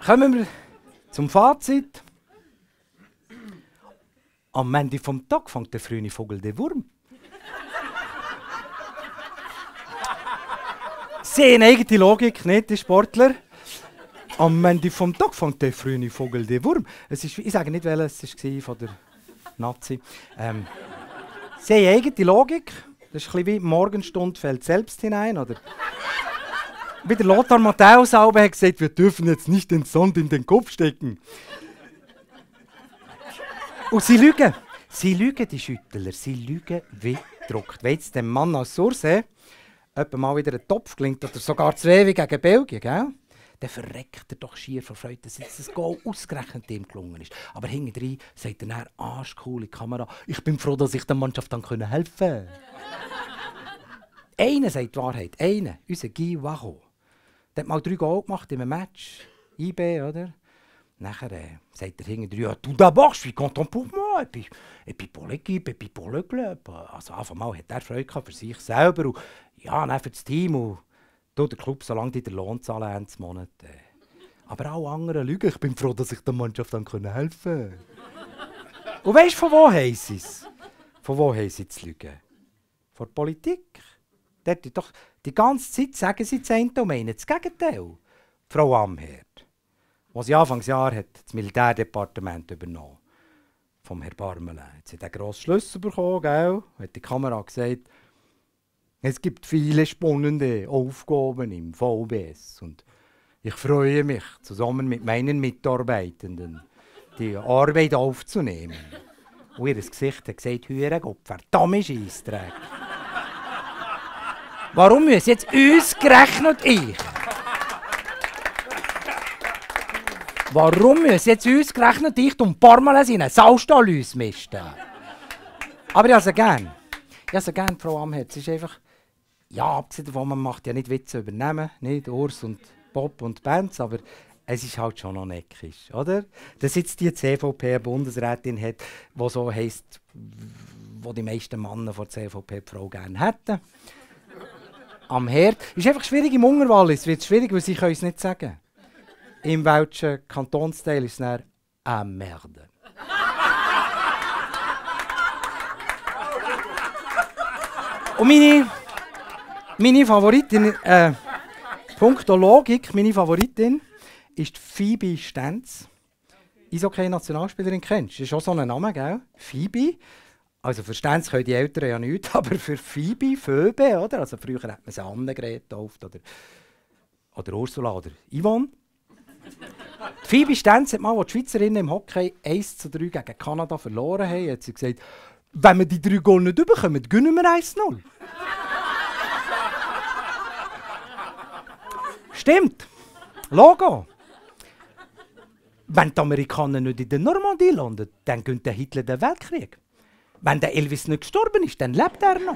Kommen wir zum Fazit. Am Ende vom Tag fängt der frühe Vogel den Wurm. Sie haben eigene Logik, nicht die Sportler. Am Ende vom Tag fängt der frühe Vogel den Wurm. Es ist, ich sage nicht, welches es war von der Nazi. Sie haben eigene Logik. Das ist ein bisschen wie Morgenstunde fällt selbst hinein. Oder wie der Lothar Matthäus hat gesagt, wir dürfen jetzt nicht den Sand in den Kopf stecken. Und sie lügen. Sie lügen, die Schüttler. Sie lügen wie gedruckt. Wenn jetzt dem Mann aus Sursee etwa mal wieder ein Topf gelingt oder sogar 2 gegen Belgien, gell? Dann verreckt er doch schier vor Freude, dass jetzt das Goal ausgerechnet ihm gelungen ist. Aber hinterher sagt er dann arschcool in die Kamera, ich bin froh, dass ich der Mannschaft dann helfen konnte. Einer sagt die Wahrheit, einer, unser Guy Wacho. Der hat mal 3 Goal gemacht in einem Match, IB, oder? Nachher sagt er hinterher, ja, tout d'abord, je suis content pour moi, et puis pour l'équipe, et puis pour le club. Also einfach mal hat er Freude gehabt für sich selber und ja, dann für das Team und der Club, solange die den Lohn zahlen, Ende des Monats. Aber alle anderen lügen. Ich bin froh, dass ich der Mannschaft dann helfen konnte. Und weißt du, von wo haben sie es? Von wo haben sie zu lügen? Von der Politik. Dort doch die ganze Zeit sagen sie das eine und meinen das Gegenteil. Frau Amherd, als sie Anfangsjahr hat das Militärdepartement übernommen vom Herrn Barmelin. Jetzt hat er einen grossen Schlüssel bekommen, gell? Hat die Kamera gesagt, es gibt viele spannende Aufgaben im VBS und ich freue mich, zusammen mit meinen Mitarbeitenden die Arbeit aufzunehmen. Und ihr Gesicht hat gesagt, «Hure Gott, verdammt Scheissdreck. Warum müssen jetzt uns gerechnet ich? Warum müssen jetzt uns gerechnet ich und Parmalen seine Saustall ausmisten?» Aber ich habe sie gern. Ich habe sie gern, Frau Amherd. Es ist einfach... Ja, abgesehen davon, man macht ja nicht Witze übernehmen, nicht Urs und Bob und Benz, aber es ist halt schon noch neckisch, oder? Dass jetzt die CVP-Bundesrätin hat, die so heisst, wo die meisten Männer von der CVP die Frau gerne hätten. Am Herd. Ist einfach schwierig im Unterwallis, wird es schwierig, weil sie können es nicht sagen. Im welchen Kantonsteil ist es dann «Ah, Merde». Und meine Favoritin, punkto Logik, meine Favoritin ist Phoebe Stenz. Eishockey-Nationalspielerin kennst du? Das ist auch so ein Name, gell? Phoebe. Also für Stenz können die Eltern ja nichts, aber für Phoebe, oder? Also früher hat man sie Annegret getauft oder Ursula oder Yvonne. Phoebe Stenz hat mal, als die Schweizerinnen im Hockey 1:3 gegen Kanada verloren haben, hat sie gesagt, wenn wir die 3 Goal nicht bekommen, gewinnen wir 1:0. Stimmt. Logo. Wenn die Amerikaner nicht in der Normandie landen, dann gönnt der Hitler den Weltkrieg. Wenn der Elvis nicht gestorben ist, dann lebt er noch.